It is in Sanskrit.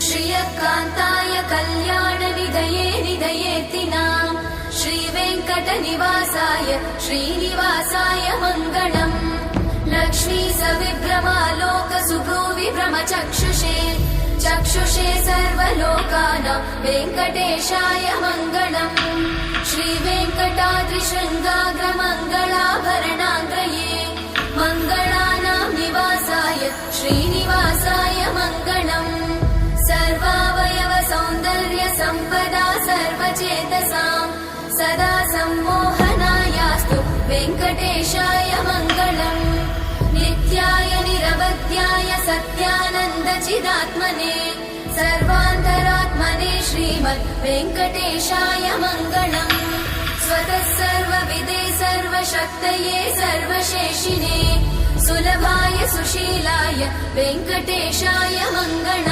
श्रियकान्ताय कल्याणनिधये निधयेऽर्थिनाम् श्रीवेङ्कटनिवासाय श्रीनिवासाय मङ्गलम् लक्ष्मी सविभ्रमालोकसुभ्रूविभ्रमचक्षुषे चक्षुषे सर्वलोकानां वेङ्कटेशाय मङ्गलम् श्रीवेङ्कटाद्रिशृङ्गाग्रमङ्गलाभरणाङ्ग्रये मङ्गलानां निवासाय श्रीनिवासाय मङ्गलम् सर्वावयव सौन्दर्य सम्पदा सर्वचेतसां सदा सम्मोहनायास्तु वेङ्कटेशाय मङ्गलम् नित्याय निरवध्याय सत्यानन्दचिदात्मने सर्वान्तरात्मने श्रीमद् वेङ्कटेशाय मङ्गलम् स्वतः सर्वविदे सर्वशक्तये सर्वशेषिने सुलभाय सुशीलाय वेङ्कटेशाय मङ्गलम्।